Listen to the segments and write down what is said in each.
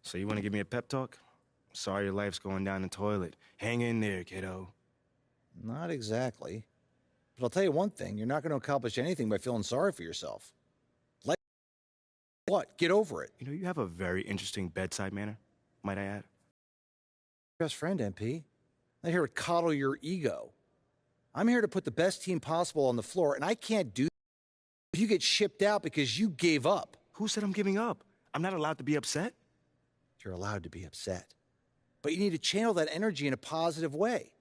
So you want to give me a pep talk? Sorry your life's going down the toilet. Hang in there, kiddo. Not exactly. But I'll tell you one thing, you're not going to accomplish anything by feeling sorry for yourself. Like what? Get over it. You know, you have a very interesting bedside manner, might I add. Best friend, MP. I'm here to coddle your ego. I'm here to put the best team possible on the floor, and I can't do that if you get shipped out because you gave up. Who said I'm giving up? I'm not allowed to be upset? You're allowed to be upset. But you need to channel that energy in a positive way.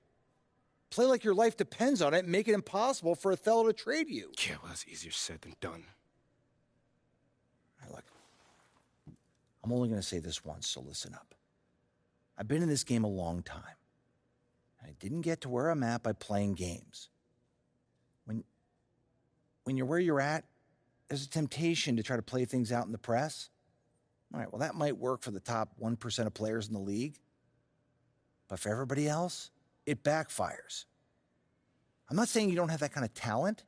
Play like your life depends on it and make it impossible for Othello to trade you. Yeah, well, that's easier said than done. All right, look, I'm only going to say this once, so listen up. I've been in this game a long time. I didn't get to where I'm at by playing games. When you're where you're at, there's a temptation to try to play things out in the press. All right, well, that might work for the top 1% of players in the league. But for everybody else, it backfires. I'm not saying you don't have that kind of talent,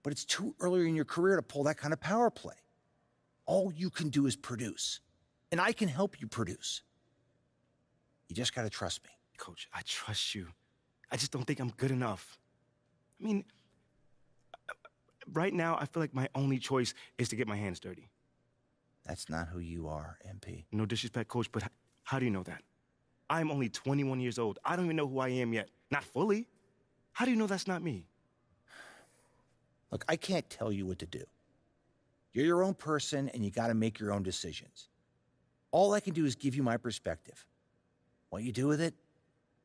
but it's too early in your career to pull that kind of power play. All you can do is produce, and I can help you produce. You just got to trust me. Coach, I trust you. I just don't think I'm good enough. I mean, right now, I feel like my only choice is to get my hands dirty. That's not who you are, MP. No disrespect, Coach, but how do you know that? I'm only 21 years old. I don't even know who I am yet. Not fully. How do you know that's not me? Look, I can't tell you what to do. You're your own person, and you got to make your own decisions. All I can do is give you my perspective. What you do with it,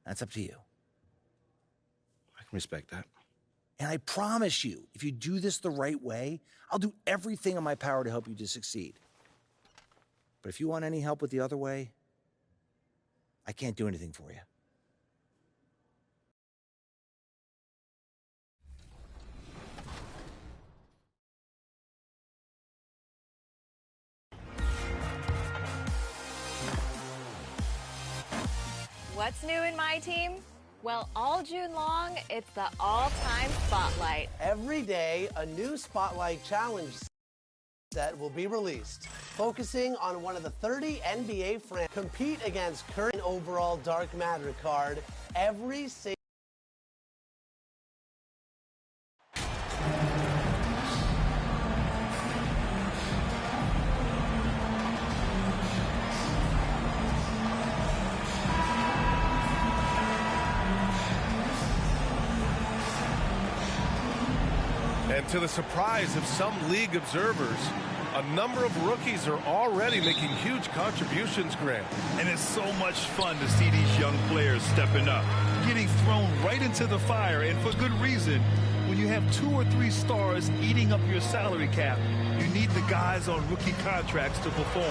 that's up to you. I can respect that. And I promise you, if you do this the right way, I'll do everything in my power to help you to succeed. But if you want any help with the other way, I can't do anything for you. What's new in my team? Well, all June long, it's the all-time Spotlight. Every day, a new Spotlight challenge set will be released, focusing on one of the 30 NBA franchises. Compete against current overall Dark Matter card every single. And to the surprise of some league observers, a number of rookies are already making huge contributions, Grant. And it's so much fun to see these young players stepping up, getting thrown right into the fire, and for good reason. When you have 2 or 3 stars eating up your salary cap, you need the guys on rookie contracts to perform,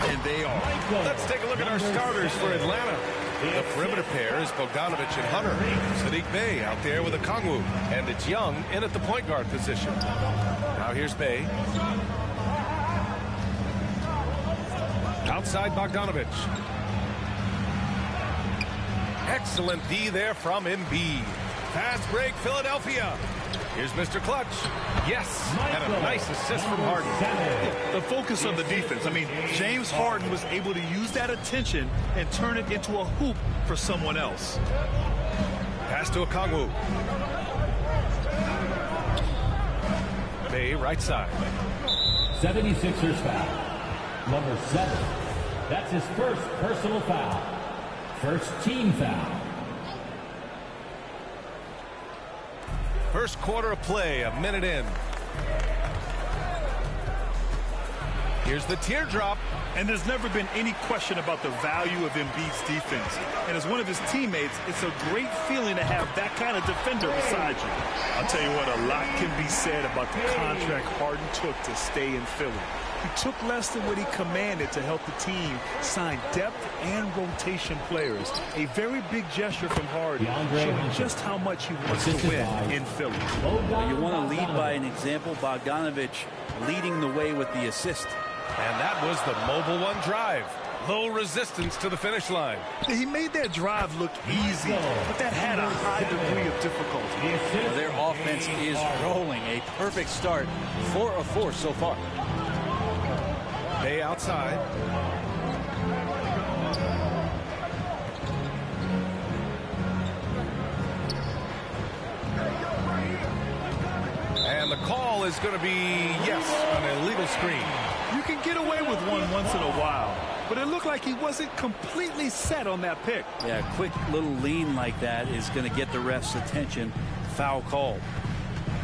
and they are. Let's take a look at our starters for Atlanta. The perimeter pair is Bogdanovich and Hunter. Sadiq Bey out there with a Kongwu. And it's Young in at the point guard position. Now here's Bey. Outside Bogdanovich. Excellent D there from Embiid. Fast break, Philadelphia. Here's Mr. Clutch. Yes, and a nice assist from Harden. The focus of the defense. I mean, James Harden was able to use that attention and turn it into a hoop for someone else. Pass to Okongwu. Bey, right side. 76ers foul. Number 7. That's his first personal foul. First team foul. First quarter of play, a minute in. Here's the teardrop. And there's never been any question about the value of Embiid's defense. And as one of his teammates, it's a great feeling to have that kind of defender beside you. I'll tell you what, a lot can be said about the contract Harden took to stay in Philly. He took less than what he commanded to help the team sign depth and rotation players. A very big gesture from Harden, showing just how much he wants to win in Philly. Well, you want to lead by an example. Bogdanovich leading the way with the assist. And that was the mobile one drive. Low resistance to the finish line. He made that drive look easy, but that had a high degree of difficulty. Well, their offense is rolling. A perfect start. 4 of 4 so far. Bey outside. is going to be, yes, an illegal screen. You can get away with one once in a while, but it looked like he wasn't completely set on that pick. Yeah, a quick little lean like that is going to get the ref's attention. Foul called.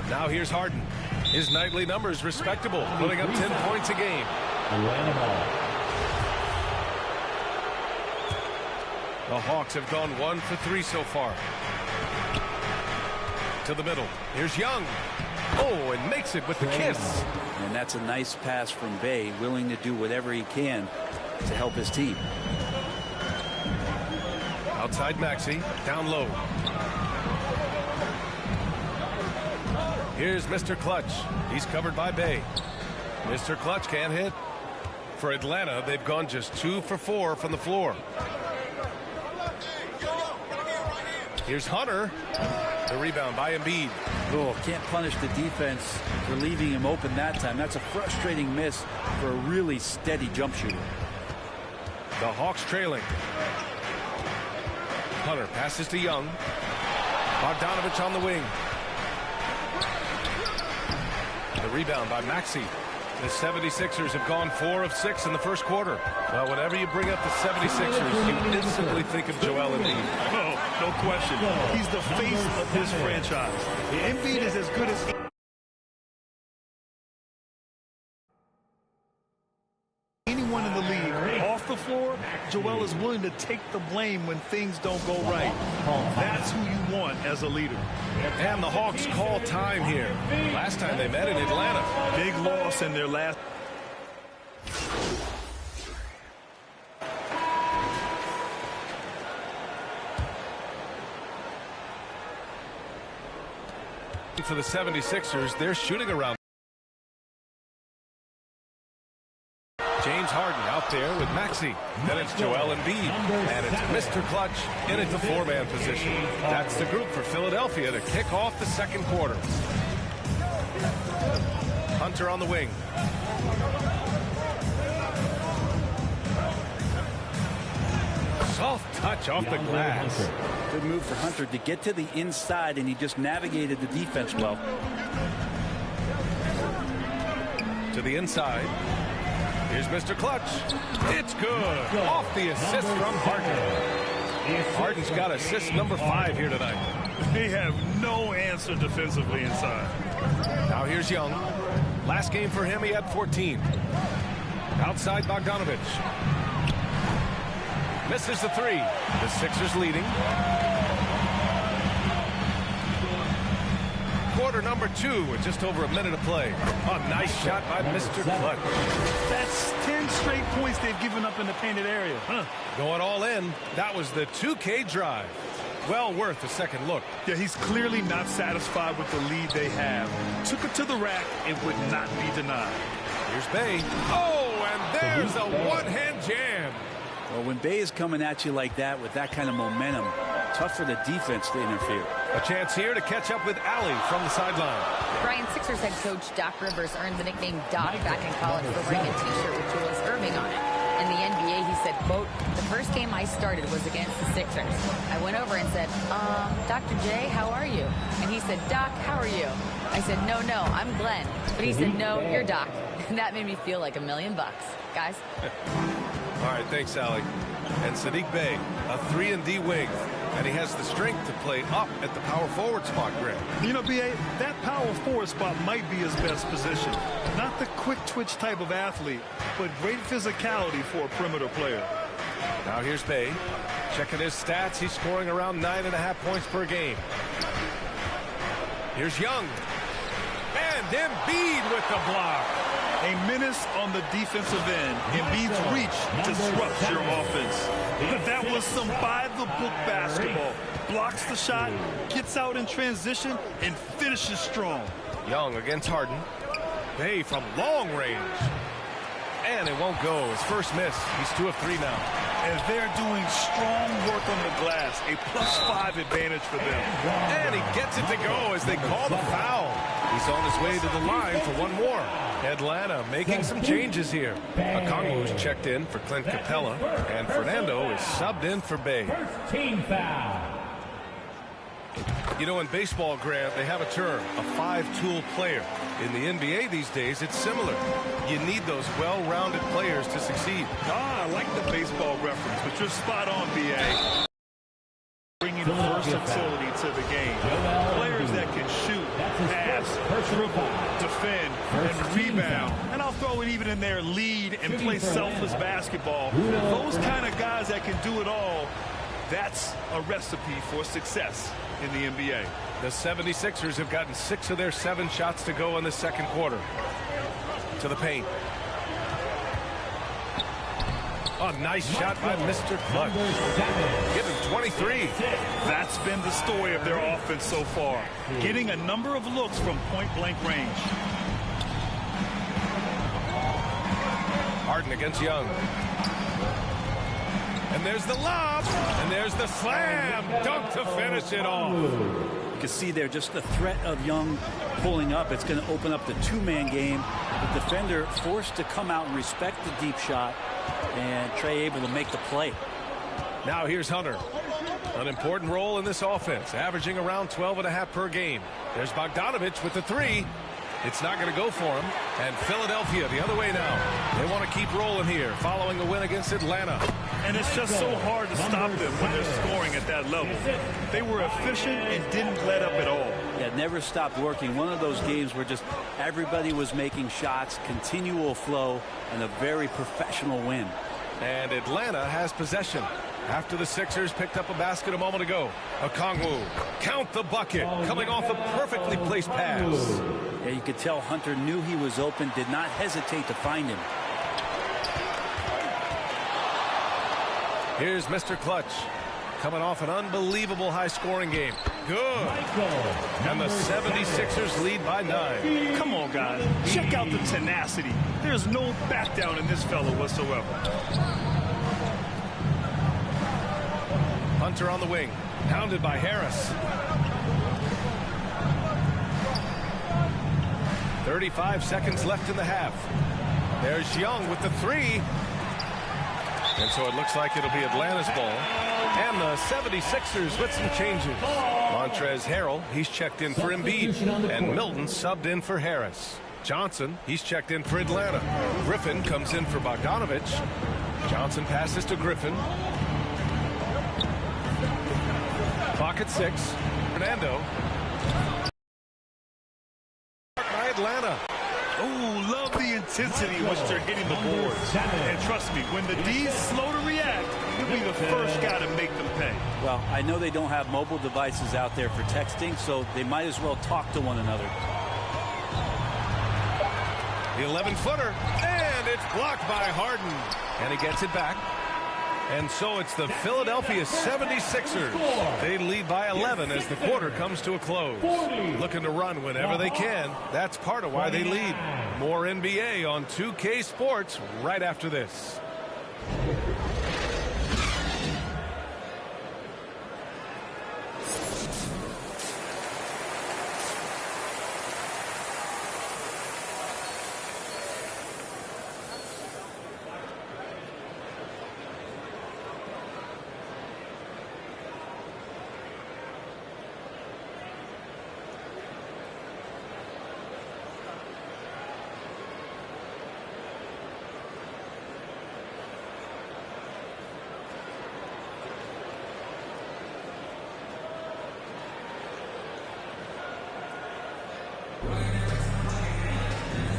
Now here's Harden. His nightly numbers respectable, putting up 10 points a game. The Hawks have gone 1 for 3 so far. To the middle. Here's Young. Oh, and makes it with the kiss. And that's a nice pass from Bay, willing to do whatever he can to help his team. Outside Maxey, down low. Here's Mr. Clutch. He's covered by Bay. Mr. Clutch can't hit. For Atlanta, they've gone just 2 for 4 from the floor. Here's Hunter. The rebound by Embiid. Oh, can't punish the defense for leaving him open that time. That's a frustrating miss for a really steady jump shooter. The Hawks trailing. Hunter passes to Young. Bogdanovich on the wing. The rebound by Maxey. The 76ers have gone 4 of 6 in the first quarter. Well, whenever you bring up the 76ers, you instantly think of Joel Embiid. Oh, no question. He's the face of this franchise. Embiid is as good as anyone in the league. Off the floor, Joel is willing to take the blame when things don't go right. That's who you want as a leader. And the Hawks call time here. Last time they met in Atlanta. Big loss in their last. For the 76ers, they're shooting around. James Harden out there with Maxey. Then it's Joel Embiid. And it's Mr. Clutch in at the 4-man position. That's the group for Philadelphia to kick off the second quarter. Hunter on the wing. Soft touch off the glass. Good move for Hunter to get to the inside, and he just navigated the defense well. To the inside. Here's Mr. Clutch. It's good. Off the assist from Harden. Harden's got assist number 5 here tonight. They have no answer defensively inside. Now here's Young. Last game for him, he had 14. Outside Bogdanovich. Misses the 3. The Sixers leading. Quarter number 2 with just over a minute to play. A nice shot by Mr. Clutch. That's 10 straight points they've given up in the painted area. Going all in. That was the 2K drive. Well worth a second look. Yeah, he's clearly not satisfied with the lead they have. Took it to the rack. It would not be denied. Here's Bay. Oh, and there's a one-hand jam. Well, when Bay is coming at you like that with that kind of momentum, tough for the defense to interfere. A chance here to catch up with Allie from the sideline. Brian, Sixers head coach Doc Rivers earned the nickname Doc back in college for wearing a T-shirt with Julius Erving on it. In the NBA, he said, quote, "The first game I started was against the Sixers. I went over and said, Dr. J, how are you?" And he said, "Doc, how are you?" I said, "No, I'm Glenn." But he said, "No, you're Doc." And that made me feel like $1 million, guys. All right, thanks, Allie. And Saddiq Bey, a 3-and-D wing. And he has the strength to play up at the power forward spot, Greg. You know, B.A., that power forward spot might be his best position. Not the quick twitch type of athlete, but great physicality for a perimeter player. Now here's Bey. Checking his stats, he's scoring around 9.5 points per game. Here's Young. And Embiid with the block. A menace on the defensive end. Embiid's reach disrupts your offense. That was some by-the-book basketball. Blocks the shot, gets out in transition, and finishes strong. Young against Harden. Bey from long range. And it won't go. His first miss. He's 2 of 3 now. And they're doing strong work on the glass. A +5 advantage for them. And he gets it to go as they call the foul. He's on his way to the line for one more. Atlanta making some changes here. Okongwu's checked in for Clint Capella, and Fernando is subbed in for Bey. First team foul. You know, in baseball, Grant, they have a term, a five-tool player. In the NBA these days, it's similar. You need those well-rounded players to succeed. I like the baseball reference, but you're spot on, B.A. Bringing versatility to the game. Players that can shoot, pass, dribble, defend, and rebound. And I'll throw it even in there, lead and play selfless basketball. Those kind of guys that can do it all, that's a recipe for success in the NBA. The 76ers have gotten 6 of their 7 shots to go in the second quarter. To the paint. A nice shot by Mr. Clutch. Getting 23. That's been the story of their offense so far. Getting a number of looks from point-blank range. Harden against Young. And there's the lob. And there's the slam. Dunk to finish it off. You can see there just the threat of Young pulling up. It's going to open up the two-man game. The defender forced to come out and respect the deep shot. And Trey able to make the play. Now here's Hunter. An important role in this offense, averaging around 12.5 per game. There's Bogdanovich with the 3. It's not going to go for him. And Philadelphia the other way now. They want to keep rolling here following a win against Atlanta. And it's just so hard to stop them when they're scoring at that level. They were efficient and didn't let up at all. Yeah, never stopped working. One of those games where just everybody was making shots, continual flow, and a very professional win. And Atlanta has possession after the Sixers picked up a basket a moment ago. Okongwu, count the bucket, coming off a perfectly placed pass. Yeah, you could tell Hunter knew he was open, did not hesitate to find him. Here's Mr. Clutch, coming off an unbelievable high-scoring game. Good. And the 76ers lead by 9. Come on, guys. Check out the tenacity. There's no back down in this fellow whatsoever. Hunter on the wing, pounded by Harris. 35 seconds left in the half. There's Young with the 3. And so it looks like it'll be Atlanta's ball. And the 76ers with some changes. Montrezl Harrell, he's checked in for Embiid. And Milton subbed in for Harris. Johnson, he's checked in for Atlanta. Griffin comes in for Bogdanovich. Johnson passes to Griffin. Clock at 6. Fernando. By Atlanta. Oh, love the intensity in which they're hitting the boards. And trust me, when the D's slow to react, you'll be the first guy to make them pay. Well, I know they don't have mobile devices out there for texting, so they might as well talk to one another. The 11-footer, and it's blocked by Harden. And he gets it back. And so it's the Philadelphia 76ers. They lead by 11 as the quarter comes to a close. Looking to run whenever they can. That's part of why they lead. More NBA on 2K Sports right after this.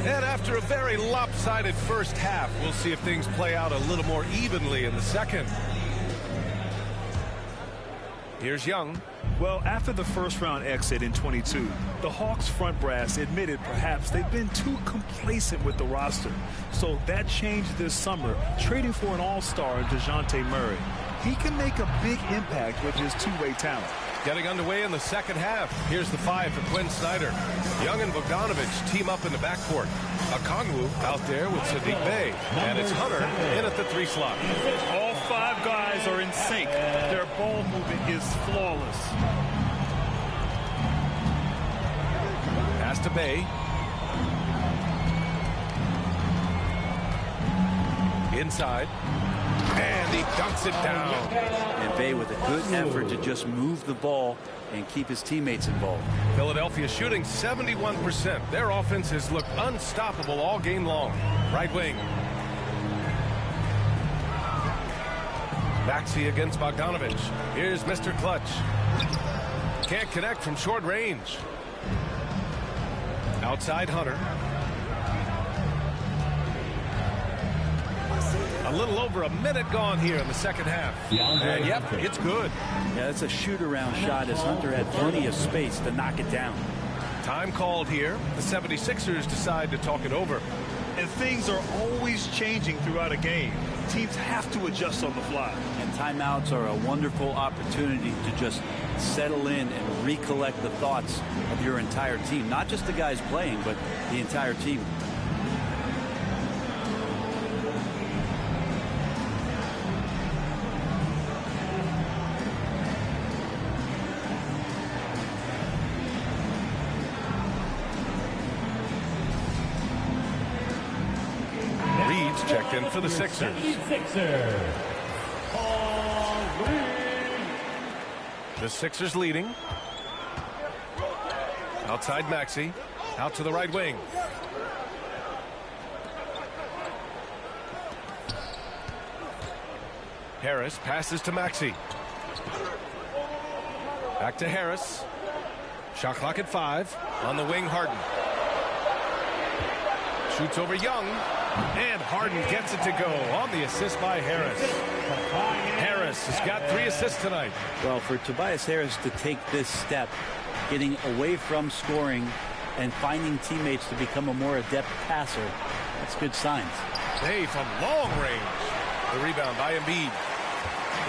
And after a very lopsided first half, we'll see if things play out a little more evenly in the second. Here's Young. Well, after the first-round exit in 22, the Hawks front brass admitted perhaps they've been too complacent with the roster. So that changed this summer, trading for an all-star in DeJounte Murray. He can make a big impact with his two-way talent. Getting underway in the second half. Here's the 5 for Quinn Snyder. Young and Bogdanovich team up in the backcourt. Okongwu out there with Sadiq Bey. And it's Hunter in at the 3 slot. All 5 guys are in sync. Their ball movement is flawless. Pass to Bey. Inside. And the dunks it down. And Bay with a good effort to just move the ball and keep his teammates involved. Philadelphia shooting 71%. Their offense has looked unstoppable all game long. Right wing. Maxey against Bogdanovich. Here's Mr. Clutch. Can't connect from short range. Outside Hunter. A little over a minute gone here in the second half. And yep, it's good. Yeah, that's a shoot-around shot as Hunter had plenty of space to knock it down. Time called here. The 76ers decide to talk it over. And things are always changing throughout a game. Teams have to adjust on the fly. And timeouts are a wonderful opportunity to just settle in and recollect the thoughts of your entire team. Not just the guys playing, but the entire team. Checked in for the Sixers. The Sixers leading. Outside Maxey. Out to the right wing. Harris passes to Maxey. Back to Harris. Shot clock at 5. On the wing, Harden. Shoots over Young. And Harden gets it to go on the assist by Harris. Harris has got 3 assists tonight. Well, for Tobias Harris to take this step, getting away from scoring and finding teammates to become a more adept passer, that's good signs. Hey, from long range. The rebound by Embiid.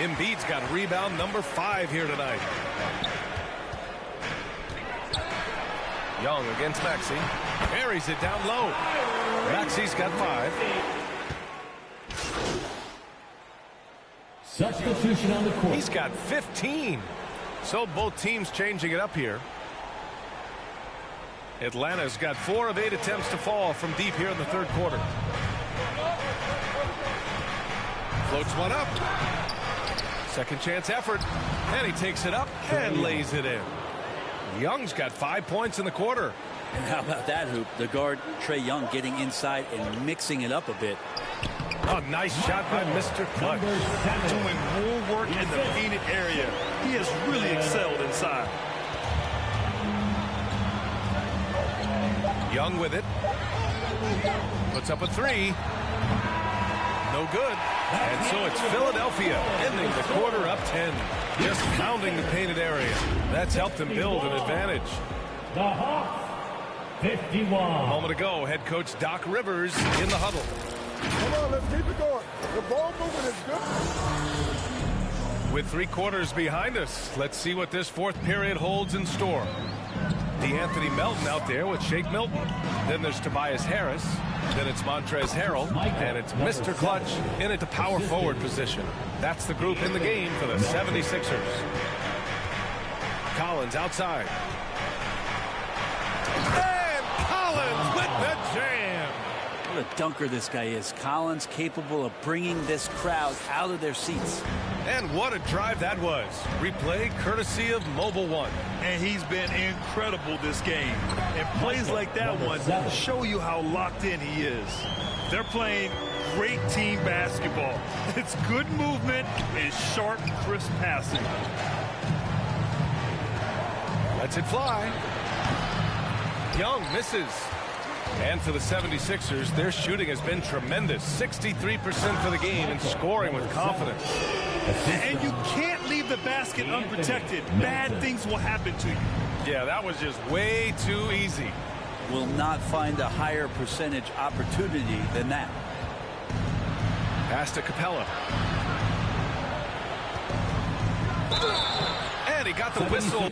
Embiid's got rebound number 5 here tonight. Young against Maxey. Buries it down low. Maxey's got 5. Substitution on the court. He's got 15. So both teams changing it up here. Atlanta's got 4 of 8 attempts to fall from deep here in the third quarter. Floats one up. Second chance effort. And he takes it up and lays it in. Young's got 5 points in the quarter. And how about that hoop? The guard, Trae Young, getting inside and mixing it up a bit. Oh, nice shot by Mr. Clutch. Doing more work in the painted area. He has really excelled inside. Young with it. Puts up a 3. No good. And so it's Philadelphia ending the quarter up 10. Just pounding the painted area. That's helped them build an advantage. The Hawks, 51. A moment ago, head coach Doc Rivers in the huddle. Come on, let's keep it going. The ball movement is good. With 3 quarters behind us, let's see what this fourth period holds in store. DeAnthony Melton out there with Shake Milton. Then there's Tobias Harris. Then it's Montrezl Harrell. And it's Mr. Clutch in at the power forward position. That's the group in the game for the 76ers. Collins outside. And Collins with the jam. What a dunker this guy is. Collins capable of bringing this crowd out of their seats. And what a drive that was. Replay courtesy of Mobile One. And he's been incredible this game. And plays like that one show you how locked in he is. They're playing great team basketball. It's good movement and sharp, crisp passing. Lets it fly. Young misses. And for the 76ers, their shooting has been tremendous. 63% for the game and scoring with confidence. And you can't leave the basket unprotected. Bad things will happen to you. Yeah, that was just way too easy. Will not find a higher percentage opportunity than that. Pass to Capella. And he got the whistle.